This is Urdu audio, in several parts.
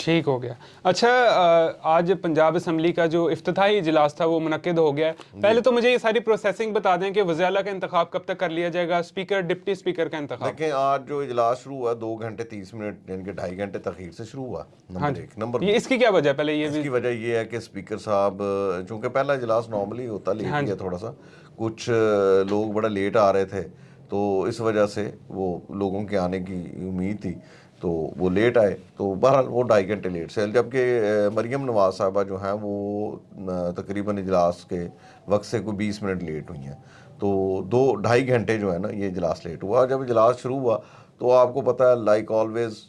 ٹھیک ہو گیا. اچھا آج پنجاب اسمبلی کا جو افتتاحی اجلاس تھا وہ منعقد ہو گیا ہے. پہلے تو مجھے یہ ساری پروسیسنگ بتا دیں کہ وزیر اعلیٰ کا انتخاب کب تک کر لیا جائے گا, اسپیکر ڈپٹی اسپیکر کا انتخاب. دیکھیں آج جو اجلاس شروع ہوا 2 گھنٹے 30 منٹ یعنی کہ 2.5 گھنٹے تاخیر سے شروع ہوا. نمبر 1. نمبر یہ اس کی کیا وجہ ہے؟ پہلے اس کی وجہ یہ ہے کہ اسپیکر صاحب چونکہ پہلا اجلاس نارملی ہوتا لیٹ گیا تھوڑا سا, کچھ لوگ بڑا لیٹ آ رہے تھے تو اس وجہ سے وہ لوگوں کے آنے کی امید تھی تو وہ لیٹ آئے, تو بہرحال وہ 2.5 گھنٹے لیٹ سے. جبکہ مریم نواز صاحبہ جو ہیں وہ تقریباً اجلاس کے وقت سے کوئی 20 منٹ لیٹ ہوئی ہیں, تو 2.5 گھنٹے جو ہے نا یہ اجلاس لیٹ ہوا. جب اجلاس شروع ہوا تو آپ کو پتہ ہے لائک آلویز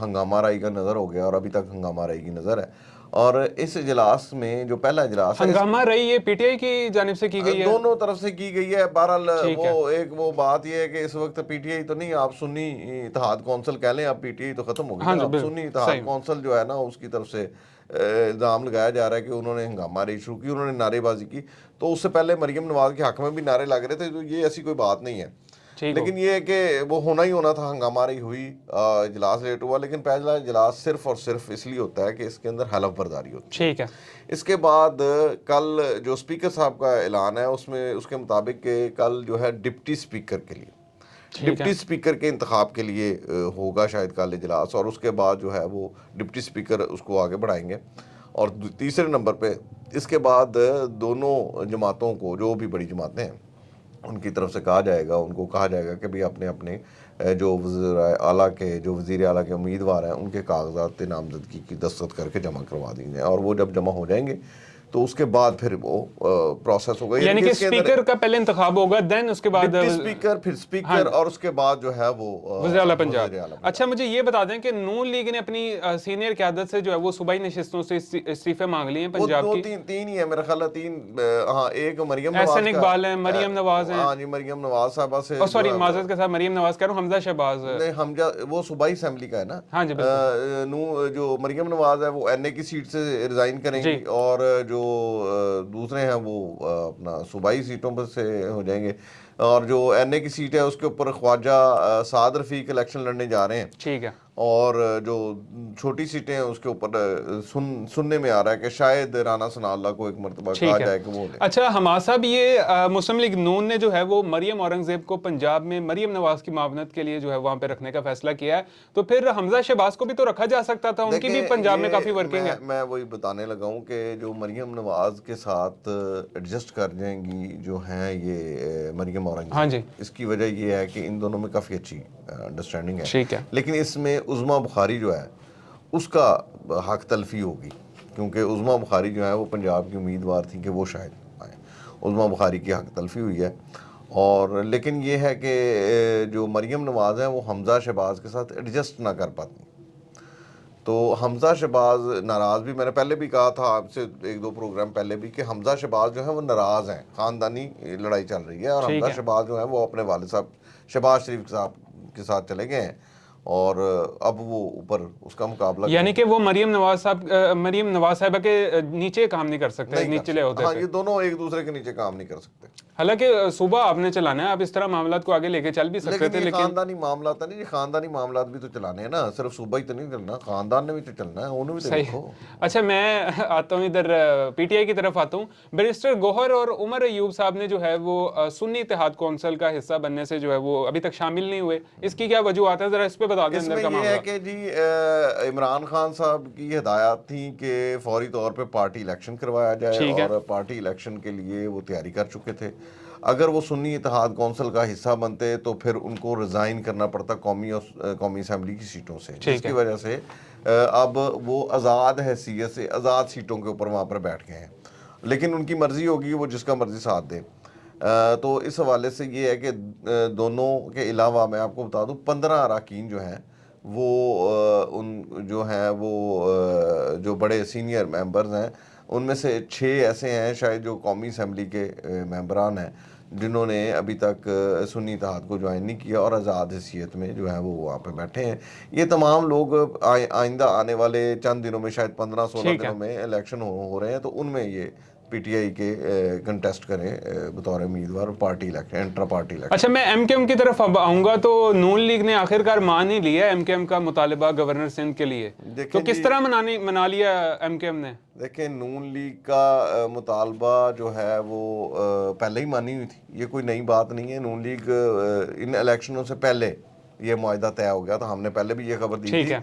ہنگامہ رائی کا نظر ہو گیا, اور ابھی تک ہنگامہ رائی کی نظر ہے. اور اس اجلاس میں جو پہلا اجلاس ہے, ہنگامہ رہی یہ پی ٹی آئی کی جانب سے کی گئی ہے, دونوں طرف سے کی گئی ہے. بہرحال وہ بات یہ ہے کہ اس وقت پی ٹی آئی تو نہیں, آپ سنی اتحاد کونسل کہہ لیں, اب پی ٹی آئی تو ختم ہو گئی, آپ سنی اتحاد کونسل جو ہے نا اس کی طرف سے الزام لگایا جا رہا ہے کہ انہوں نے ہنگامہ رہی شروع کی, انہوں نے نعرے بازی کی. تو اس سے پہلے مریم نواز کے حق میں بھی نعرے لگ رہے تھے, تو یہ ایسی کوئی بات نہیں ہے. لیکن یہ ہے کہ وہ ہونا ہی ہونا تھا, ہنگامہ رہی ہوئی, اجلاس لیٹ ہوا. لیکن پہلا اجلاس صرف اور صرف اس لیے ہوتا ہے کہ اس کے اندر حلف برداری ہوتی ہے. اس کے بعد کل جو اسپیکر صاحب کا اعلان ہے اس میں اس کے مطابق کہ کل جو ہے ڈپٹی اسپیکر کے لیے, ڈپٹی اسپیکر کے انتخاب کے لیے ہوگا شاید کل اجلاس, اور اس کے بعد جو ہے وہ ڈپٹی اسپیکر اس کو آگے بڑھائیں گے. اور تیسرے نمبر پہ اس کے بعد دونوں جماعتوں کو, جو بھی بڑی جماعتیں ہیں ان کی طرف سے کہا جائے گا, ان کو کہا جائے گا کہ بھی اپنے اپنے جو وزیر اعلیٰ کے امیدوار ہیں ان کے کاغذات نامزدگی کی دستخط کر کے جمع کروا دیجیے, اور وہ جب جمع ہو جائیں گے تو اس کے بعد پھر وہ پروسیس ہوگا. یعنی کہ اسپیکر کا پہلے انتخاب ہوگا, دین اس کے بعد ڈپٹی اسپیکر, پھر اسپیکر, اور اس کے بعد جو ہے وہ وزیر اعلیٰ پنجاب. اچھا مجھے یہ بتا دیں کہ نون لیگ نے اپنی سینئر قیادت سے جو ہے وہ صوبائی نشستوں سے استعفے مانگ لیے ہیں پنجاب کی. تین ہی ہے میرا خیال ہے, 3. ہاں ایک مریم نواز احسن اقبال ہیں, مریم نواز ہیں, ہاں جی مریم نواز صاحبہ سے, سوری معذرت کے ساتھ مریم نواز کہہ رہا ہوں, حمزہ شہباز, حمزہ وہ صوبائی اسمبلی کا ہے نا. ہاں جی جو مریم نواز ہے وہ این اے کی سیٹ سے ریزائن کریں گی, اور جو دوسرے ہیں وہ اپنا صوبائی سیٹوں پر سے ہو جائیں گے. اور جو این اے کی سیٹ ہے اس کے اوپر خواجہ سعد رفیق الیکشن لڑنے جا رہے ہیں. ٹھیک ہے. اور جو چھوٹی سیٹیں ہیں اس کے اوپر سننے میں آ رہا ہے کہ شاید رانا ثناء اللہ کو ایک مرتبہ کہا جائے کہ وہ لیں. اچھا حماس صاحب, یہ مسلم لیگ نون نے جو ہے وہ مریم اورنگزیب کو پنجاب میں مریم نواز کی معاونت کے لیے جو ہے وہاں پہ رکھنے کا فیصلہ کیا ہے, تو پھر حمزہ شہباز کو بھی تو رکھا جا سکتا تھا, ان کی بھی پنجاب میں کافی ورکنگ ہے. میں وہی بتانے لگا ہوں کہ جو مریم نواز کے ساتھ ایڈجسٹ کر جائیں گی جو ہیں یہ مریم اورنگزیب, اس کی وجہ یہ ہے کہ ان دونوں میں کافی اچھی انڈرسٹینڈنگ ہے. لیکن اس میں عظمیٰ بخاری جو ہے اس کا حق تلفی ہوگی, کیونکہ عظمیٰ بخاری جو ہے وہ پنجاب کی امیدوار تھی کہ وہ شاید آئیں. عظمیٰ بخاری کی حق تلفی ہوئی ہے. اور لیکن یہ ہے کہ جو مریم نواز ہیں وہ حمزہ شہباز کے ساتھ ایڈجسٹ نہ کر پاتی. تو حمزہ شہباز ناراض بھی, میں نے پہلے بھی کہا تھا آپ سے 1-2 پروگرام پہلے بھی, کہ حمزہ شہباز جو ہے وہ ناراض ہیں, خاندانی لڑائی چل رہی ہے, اور حمزہ شہباز جو ہے وہ اپنے والد صاحب شہباز شریف صاحب کے ساتھ چلے گئے ہیں, اور اب وہ اوپر اس کا مقابلہ, یعنی کہ وہ مریم نواز صاحبہ کے نیچے کام نہیں کر سکتے, نیچے ہوتے ہیں. ہاں یہ دونوں ایک دوسرے کے نیچے کام نہیں کر سکتے. حالانکہ صوبہ آپ نے چلانا ہے, آپ اس طرح معاملات کو آگے لے کے چل بھی سکتے تھے, لیکن خاندانی معاملات نہیں, یہ خاندانی معاملات بھی تو چلانے ہیں نا, صرف صوبہ ہی تو نہیں چلنا, خاندان نے بھی تو چلنا ہے, انہوں بھی تو دیکھو. اچھا میں آتا ہوں ادھر پی ٹی آئی کی طرف آتا ہوں. بیرسٹر گوہر اور عمر ایوب صاحب نے جو ہے وہ سنی اتحاد کونسل کا حصہ بننے سے جو ہے وہ ابھی تک شامل نہیں ہوئے, اس کی کیا وجوہات ہے, ذرا اس پہ بتا دیں. اس میں یہ ہے کہ جی عمران خان صاحب کی ہدایات تھیں کہ فوری طور پہ پارٹی الیکشن کروایا جائے, اور پارٹی الیکشن کے لیے وہ تیاری کر چکے تھے. اگر وہ سنی اتحاد کونسل کا حصہ بنتے تو پھر ان کو ریزائن کرنا پڑتا قومی اسمبلی کی سیٹوں سے, جس کی وجہ سے اب وہ آزاد حیثیت سے آزاد سیٹوں کے اوپر وہاں پر بیٹھ گئے ہیں. لیکن ان کی مرضی ہوگی, وہ جس کا مرضی ساتھ دے. تو اس حوالے سے یہ ہے کہ دونوں کے علاوہ میں آپ کو بتا دوں 15 اراکین جو ہیں وہ ان جو ہیں وہ جو بڑے سینئر ممبرز ہیں ان میں سے 6 ایسے ہیں شاید جو قومی اسمبلی کے ممبران ہیں جنہوں نے ابھی تک سنی اتحاد کو جوائن نہیں کیا, اور آزاد حیثیت میں جو ہے وہ وہاں پہ بیٹھے ہیں. یہ تمام لوگ آئندہ آنے والے چند دنوں میں, شاید 15-16 دنوں میں الیکشن ہو رہے ہیں, تو ان میں یہ PTI کے کنٹیسٹ کریں بطور امیدوار party election intra party election. اچھا میں MKM کی طرف اب آؤں گا. تو نون لیگ نے آخر کار مان ہی لیا MKM کا مطالبہ گورنر سندھ کے لیے, تو کس طرح منا لیا MKM نے؟ دیکھیں نون لیگ کا مطالبہ جو ہے وہ پہلے ہی مانی ہوئی تھی, یہ کوئی نئی بات نہیں ہے. نون لیگ ان الیکشنوں سے پہلے یہ معاہدہ طے ہو گیا تھا, ہم نے پہلے بھی یہ خبر دی تھی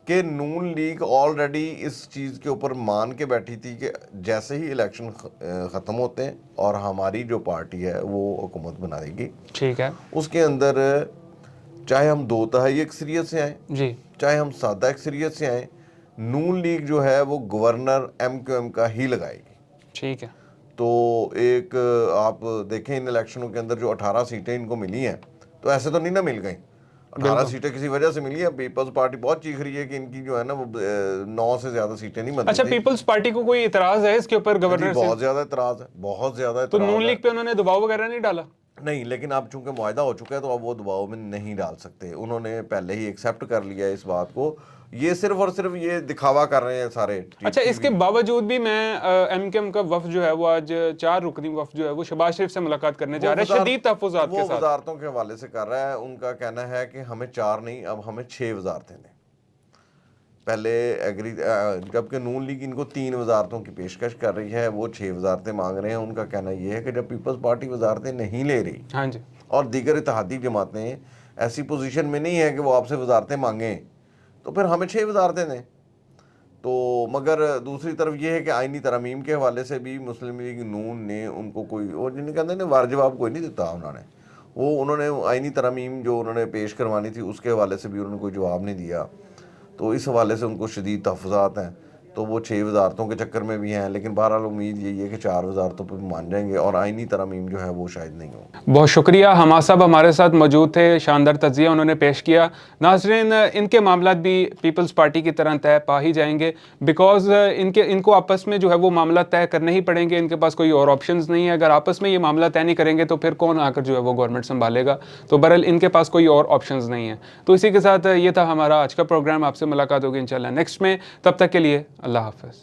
کہ نون لیگ آلریڈی اس چیز کے اوپر مان کے بیٹھی تھی کہ جیسے ہی الیکشن ختم ہوتے ہیں اور ہماری جو پارٹی ہے وہ حکومت بنائے گی, ٹھیک ہے, اس کے اندر چاہے ہم 2/3 اکثریت سے آئیں جی, چاہے ہم سادہ اکثریت سے آئیں, نون لیگ جو ہے وہ گورنر MQM کا ہی لگائے گی. ٹھیک ہے. تو ایک آپ دیکھیں ان الیکشنوں کے اندر جو 18 سیٹیں ان کو ملی ہیں, تو ایسے تو نہیں نہ مل گئیں. 18 سیٹیں کسی وجہ سے ملی ہیں. پیپلز پارٹی بہت چیخ رہی ہے کہ ان کی جو ہے نا وہ 9 سے زیادہ سیٹیں نہیں بنتی. اچھا پیپلز پارٹی کو کوئی اعتراض ہے اس کے اوپر گورنر سے؟ بہت زیادہ اعتراض ہے, بہت زیادہ تو اعتراض نون ہے. لیگ پہ انہوں نے دباؤ وغیرہ نہیں ڈالا؟ نہیں, لیکن اب چونکہ معاہدہ ہو چکا ہے تو اب وہ دباؤ میں نہیں ڈال سکتے. انہوں نے پہلے ہی ایکسیپٹ کر لیا ہے اس بات کو. یہ صرف اور صرف یہ دکھاوا کر رہے ہیں سارے. اچھا اس کے باوجود بھی میں MKM کا وفد جو ہے وہ آج 4 رکنی وفد جو ہے وہ شہباز شریف سے ملاقات کرنے جا رہا ہے شدید تحفظات کے ساتھ. وہ وزارتوں کے حوالے سے کر رہا ہے. ان کا کہنا ہے کہ ہمیں 4 نہیں, اب ہمیں 6 وزارتیں دیں. پہلے جبکہ نون لیگ ان کو 3 وزارتوں کی پیشکش کر رہی ہے, وہ 6 وزارتیں مانگ رہے ہیں. ان کا کہنا یہ ہے کہ جب پیپلز پارٹی وزارتیں نہیں لے رہی, ہاں جی, اور دیگر اتحادی جماعتیں ایسی پوزیشن میں نہیں ہیں کہ وہ آپ سے وزارتیں مانگیں, تو پھر ہمیں 6 وزارتیں دیں. تو مگر دوسری طرف یہ ہے کہ آئینی ترامیم کے حوالے سے بھی مسلم لیگ نون نے ان کو کوئی, اور جنہیں کہتے ہیں وار جواب کوئی نہیں دیتا انہوں نے آئینی ترامیم جو انہوں نے پیش کروانی تھی اس کے حوالے سے بھی انہوں نے کوئی جواب نہیں دیا. تو اس حوالے سے ان کو شدید تحفظات ہیں. تو وہ 6 وزارتوں کے چکر میں بھی ہیں, لیکن بہرحال امید یہی ہے کہ 4 وزارتوں پہ مان جائیں گے اور آئینی ترامیم جو ہے وہ شاید نہیں ہو. بہت شکریہ. حماد صاحب ہمارے ساتھ موجود تھے, شاندار تجزیہ انہوں نے پیش کیا. ناظرین ان کے معاملات بھی پیپلز پارٹی کی طرح طے پا ہی جائیں گے, بیکاز ان کو آپس میں جو ہے وہ معاملات طے کرنے ہی پڑیں گے. ان کے پاس کوئی اور آپشنز نہیں ہے. اگر آپس میں یہ معاملہ طے نہیں کریں گے تو پھر کون آ کر جو ہے وہ گورنمنٹ سنبھالے گا. تو بہرحال ان کے پاس کوئی اور آپشنز نہیں ہیں. تو اسی کے ساتھ یہ تھا ہمارا آج کا پروگرام. آپ سے ملاقات ہوگی انشاءاللہ نیکسٹ میں. تب تک کے لیے اللہ حافظ.